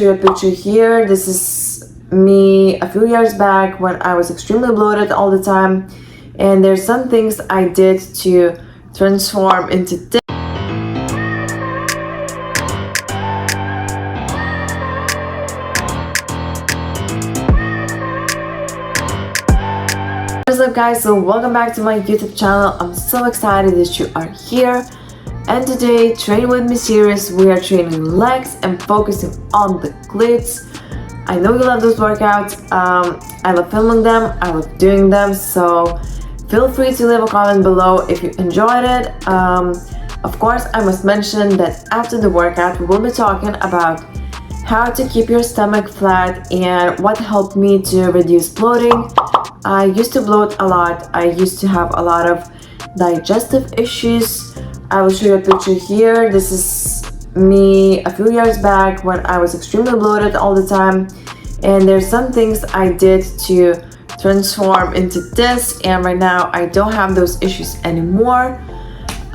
A picture here. This is me a few years back when I was extremely bloated all the time, and there's some things I did to transform into this. What's up guys, so welcome back to my YouTube channel. I'm so excited that you are here. And today, Train With Me series, we are training legs and focusing on the glutes. I know you love those workouts. I love filming them, I love doing them, so feel free to leave a comment below if you enjoyed it. Of course, I must mention that after the workout, we will be talking about how to keep your stomach flat and what helped me to reduce bloating. I used to bloat a lot. I used to have a lot of digestive issues. I will show you a picture here. This is me a few years back when I was extremely bloated all the time, and there's some things I did to transform into this, and right now I don't have those issues anymore.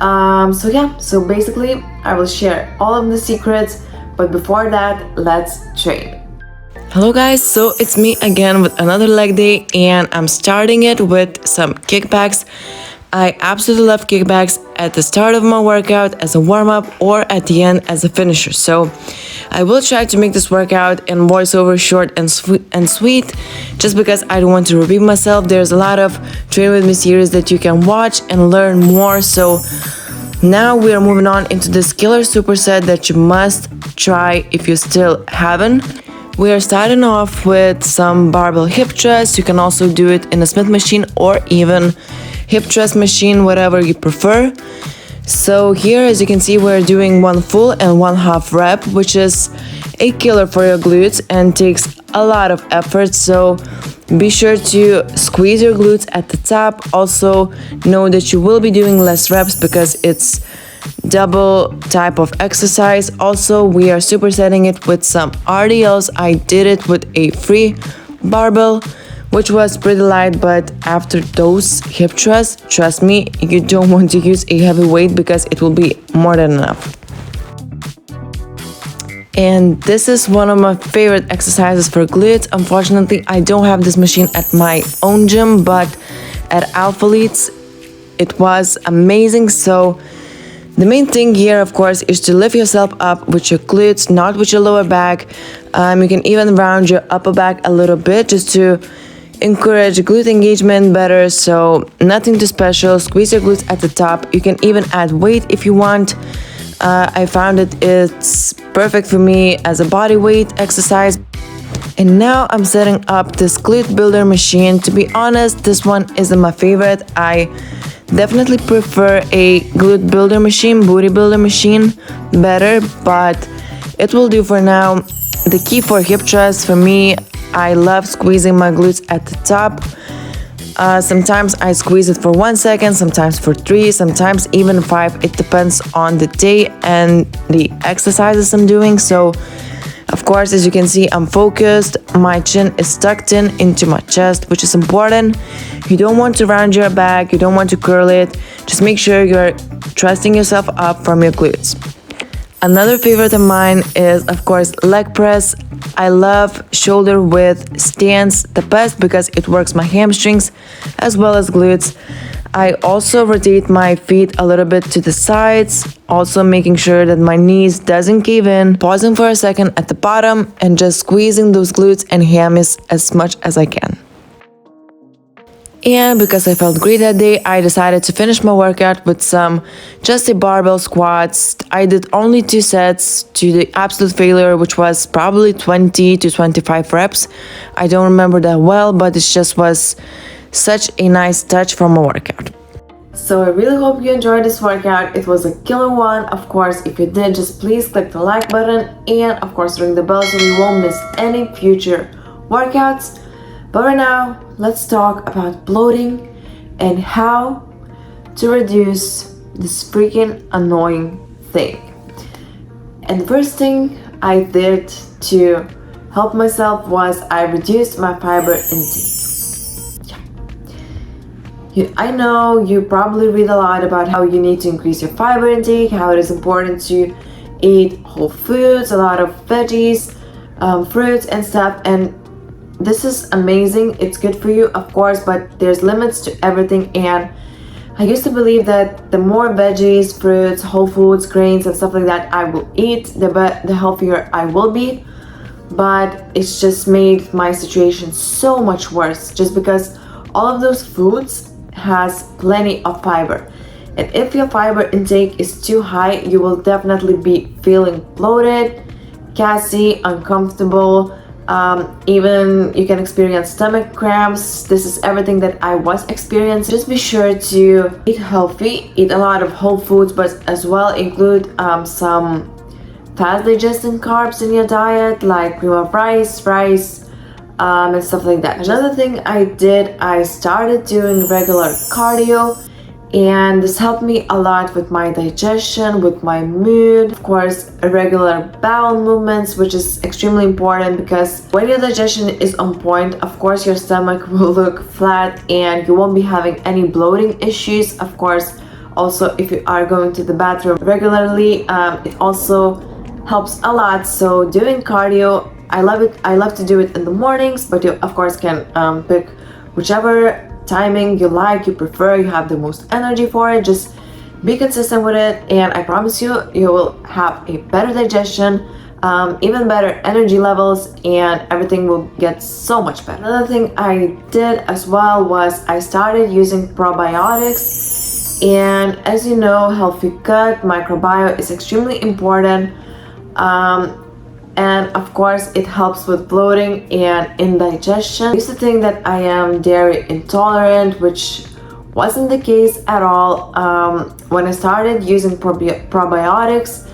So basically I will share all of the secrets, but before that, let's train. Hello guys, so it's me again with another leg day, and I'm starting it with some kickbacks. I absolutely love kickbacks at the start of my workout as a warm-up or at the end as a finisher. So I will try to make this workout in voiceover short and sweet just because I don't want to repeat myself. There's a lot of Train With Me series that you can watch and learn more. So now we are moving on into this killer superset that you must try if you still haven't. We are starting off with some barbell hip thrust. You can also do it in a Smith machine or even hip thrust machine, whatever you prefer. So here, as you can see, we're doing one full and one half rep, which is a killer for your glutes and takes a lot of effort. So be sure to squeeze your glutes at the top. Also know that you will be doing less reps because it's double type of exercise. Also, we are supersetting it with some RDLs. I did it with a free barbell, which was pretty light, but after those hip thrusts, trust me, you don't want to use a heavy weight because it will be more than enough. And this is one of my favorite exercises for glutes. Unfortunately, I don't have this machine at my own gym, but at Alpha Leads, it was amazing. So the main thing here, of course, is to lift yourself up with your glutes, not with your lower back. You can even round your upper back a little bit just to encourage glute engagement better. So nothing too special. Squeeze your glutes at the top. You can even add weight if you want. I found it's perfect for me as a body weight exercise. And now I'm setting up this glute builder machine. To be honest, this one isn't my favorite. I definitely prefer a glute builder machine, booty builder machine better, but it will do for now. The key for hip thrust for me, I love squeezing my glutes at the top. Sometimes I squeeze it for 1 second, sometimes for 3, sometimes even 5. It depends on the day and the exercises I'm doing. So of course, as you can see, I'm focused. My chin is tucked in into my chest, which is important. You don't want to round your back, you don't want to curl it. Just make sure you're thrusting yourself up from your glutes. Another favorite of mine is, of course, leg press. I love shoulder width stance the best because it works my hamstrings as well as glutes. I also rotate my feet a little bit to the sides, also making sure that my knees doesn't cave in, pausing for a second at the bottom and just squeezing those glutes and hammies as much as I can. And because I felt great that day, I decided to finish my workout with just a barbell squats. I did only 2 sets to the absolute failure, which was probably 20 to 25 reps. I don't remember that well, but it just was such a nice touch from a workout. So I really hope you enjoyed this workout. It was a killer one. Of course, if you did, just please click the like button and of course ring the bell so you won't miss any future workouts. But right now, let's talk about bloating and how to reduce this freaking annoying thing. And the first thing I did to help myself was I reduced my fiber intake. I know you probably read a lot about how you need to increase your fiber intake, how it is important to eat whole foods, a lot of veggies, fruits and stuff, and this is amazing. It's good for you, of course, but there's limits to everything. And I used to believe that the more veggies, fruits, whole foods, grains and stuff like that I will eat, the healthier I will be. But it's just made my situation so much worse, just because all of those foods has plenty of fiber. And if your fiber intake is too high, you will definitely be feeling bloated, gassy, uncomfortable. Even you can experience stomach cramps. This is everything that I was experiencing. Just be sure to eat healthy, eat a lot of whole foods, but as well include some fast digesting carbs in your diet, like cream of rice, and stuff like that. Another thing I did, I started doing regular cardio, and this helped me a lot with my digestion, with my mood. Of course, irregular bowel movements, which is extremely important, because when your digestion is on point, of course your stomach will look flat and you won't be having any bloating issues. Of course, also if you are going to the bathroom regularly, it also helps a lot. So doing cardio, I love it. I love to do it in the mornings, but you of course can pick whichever timing you like, you prefer, you have the most energy for it. Just be consistent with it, and I promise you, you will have a better digestion, even better energy levels, and everything will get so much better. Another thing I did as well was I started using probiotics, and as you know, healthy gut microbiome is extremely important. And of course it helps with bloating and indigestion. I used to think that I am dairy intolerant, which wasn't the case at all. When I started using probiotics,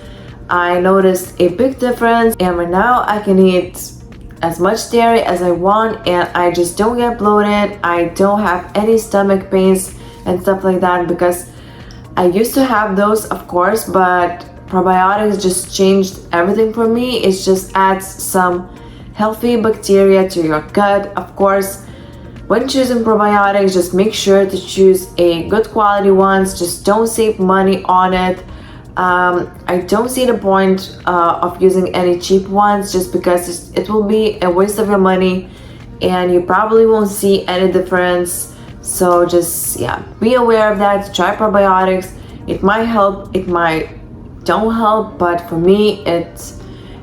I noticed a big difference, and right now I can eat as much dairy as I want, and I just don't get bloated. I don't have any stomach pains and stuff like that, because I used to have those, of course, but probiotics just changed everything for me. It just adds some healthy bacteria to your gut. Of course, when choosing probiotics, just make sure to choose a good quality ones. Just don't save money on it. I don't see the point of using any cheap ones, just because it will be a waste of your money and you probably won't see any difference. So just be aware of that. Try probiotics. It might help, it might don't help, but for me it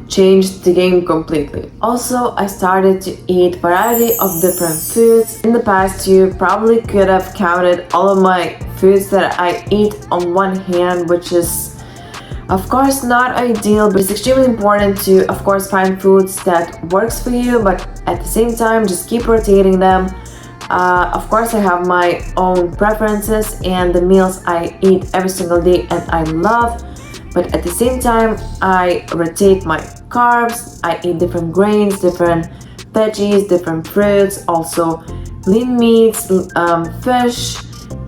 changed the game completely. Also, I started to eat variety of different foods. In the past, you probably could have counted all of my foods that I eat on one hand, which is of course not ideal, but it's extremely important to of course find foods that works for you, but at the same time just keep rotating them. Of course, I have my own preferences and the meals I eat every single day and I love. But at the same time, I rotate my carbs. I eat different grains, different veggies, different fruits, also lean meats, fish,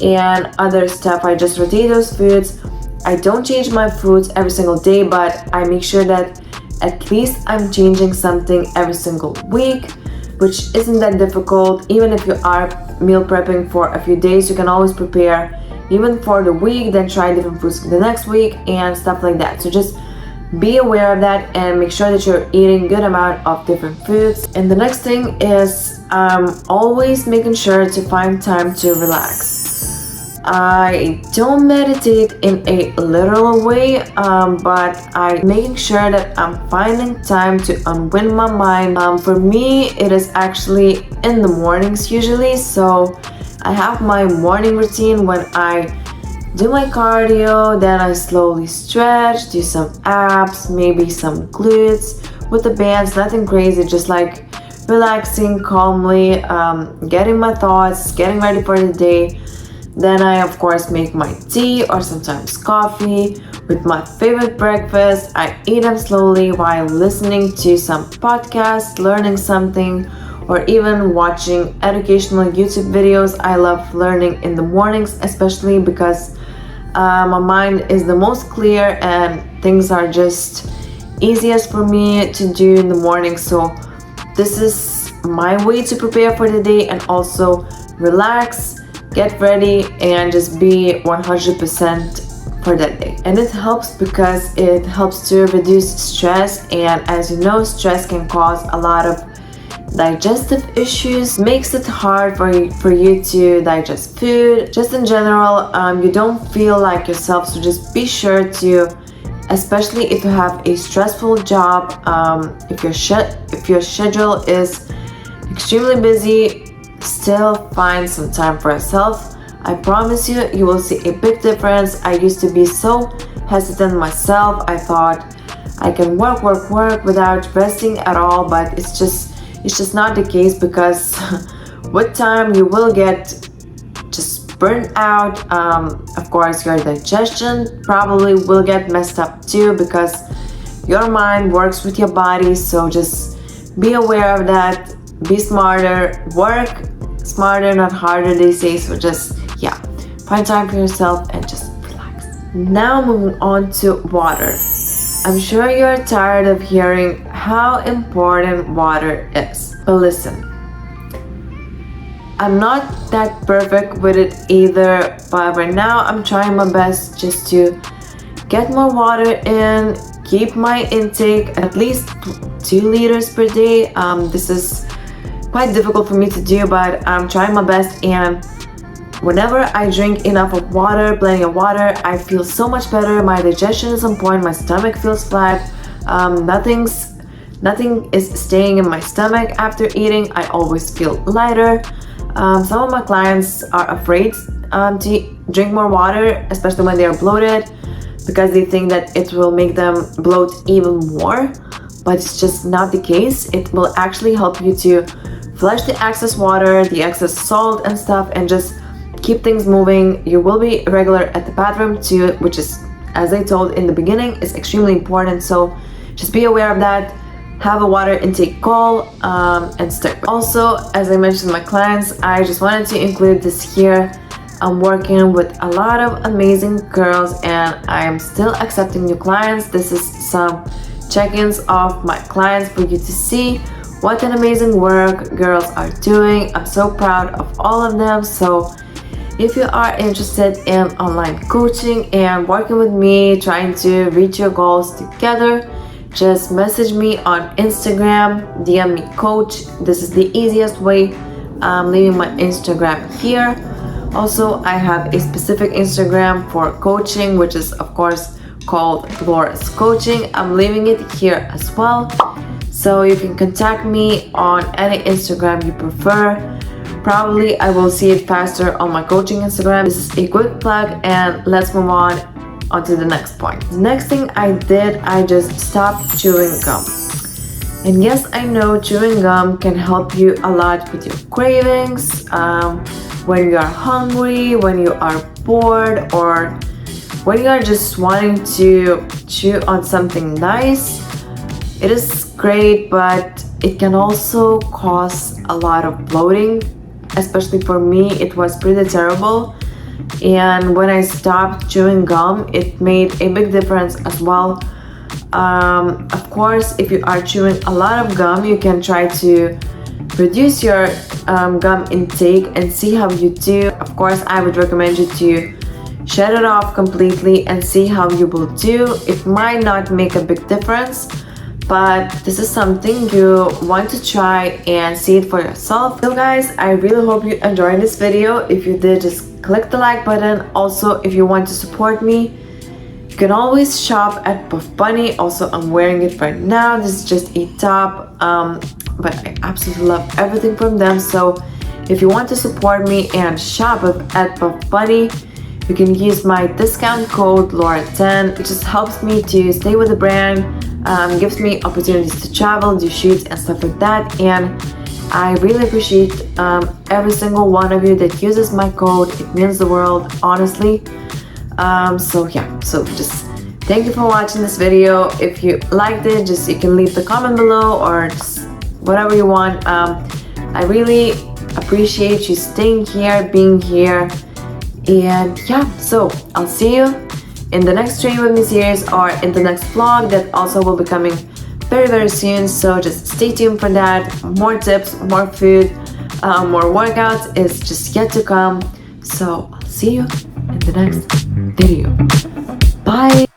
and other stuff. I just rotate those foods. I don't change my foods every single day, but I make sure that at least I'm changing something every single week, which isn't that difficult. Even if you are meal prepping for a few days, you can always prepare even for the week, then try different foods the next week and stuff like that. So just be aware of that and make sure that you're eating good amount of different foods. And the next thing is always making sure to find time to relax. I don't meditate in a literal way, but I'm making sure that I'm finding time to unwind my mind. For me, it is actually in the mornings usually. So I have my morning routine when I do my cardio, then I slowly stretch, do some abs, maybe some glutes with the bands, nothing crazy, just like relaxing calmly, getting my thoughts, getting ready for the day. Then I of course make my tea or sometimes coffee with my favorite breakfast. I eat them slowly while listening to some podcasts, learning something, or even watching educational YouTube videos. I love learning in the mornings, especially because my mind is the most clear and things are just easiest for me to do in the morning. So this is my way to prepare for the day and also relax, get ready, and just be 100% for that day. And it helps because it helps to reduce stress, and as you know, stress can cause a lot of digestive issues, makes it hard for you to digest food. Just in general, you don't feel like yourself, so just be sure to, especially if you have a stressful job, if your schedule is extremely busy, still find some time for yourself. I promise you, you will see a big difference. I used to be so hesitant myself. I thought I can work without resting at all, but it's just not the case, because with time you will get just burnt out. Of course, your digestion probably will get messed up too, because your mind works with your body. So just be aware of that. Be smarter, work smarter, not harder, they say. So just, yeah, find time for yourself and just relax. Now moving on to water. I'm sure you're tired of hearing how important water is. But listen, I'm not that perfect with it either, but right now I'm trying my best just to get more water in, keep my intake at least 2 liters per day. This is quite difficult for me to do, but I'm trying my best, and whenever I drink enough of water, plenty of water, I feel so much better. My digestion is on point, my stomach feels flat, nothing is staying in my stomach after eating. I always feel lighter. Some of my clients are afraid to drink more water, especially when they are bloated, because they think that it will make them bloat even more, but it's just not the case. It will actually help you to flush the excess water, the excess salt and stuff, and just keep things moving. You will be regular at the bathroom too, which is, as I told in the beginning, is extremely important. So just be aware of that. Have a water intake goal and stick. Also, as I mentioned to my clients, I just wanted to include this here. I'm working with a lot of amazing girls, and I am still accepting new clients. This is some check-ins of my clients for you to see what an amazing work girls are doing. I'm so proud of all of them. So if you are interested in online coaching and working with me, trying to reach your goals together, just message me on Instagram, DM me coach. This is the easiest way. I'm leaving my Instagram here. Also, I have a specific Instagram for coaching, which is of course called Laura's Coaching. I'm leaving it here as well. So you can contact me on any Instagram you prefer. Probably I will see it faster on my coaching Instagram. This is a quick plug, and let's move on to the next point. The next thing I did, I just stopped chewing gum. And yes, I know chewing gum can help you a lot with your cravings, when you are hungry, when you are bored, or when you are just wanting to chew on something nice. It is great, but it can also cause a lot of bloating. Especially for me, it was pretty terrible. And when I stopped chewing gum, it made a big difference as well. Of course, if you are chewing a lot of gum, you can try to reduce your gum intake and see how you do. Of course, I would recommend you to shut it off completely and see how you will do. It might not make a big difference, but this is something you want to try and see it for yourself. So guys, I really hope you enjoyed this video. If you did, just click the like button. Also, if you want to support me, you can always shop at Puff Bunny. Also, I'm wearing it right now. This is just a top, but I absolutely love everything from them. So if you want to support me and shop at Puff Bunny, you can use my discount code Laura10. It just helps me to stay with the brand, gives me opportunities to travel, do shoots and stuff like that, and I really appreciate every single one of you that uses my code. It means the world, honestly. So just thank you for watching this video. If you liked it, just you can leave the comment below or just whatever you want. I really appreciate you staying here, being here, and yeah, so I'll see you in the next Train With Me series or in the next vlog that also will be coming very, very soon. So just stay tuned for that. More tips, more food, more workouts is just yet to come. So I'll see you in the next video. Bye!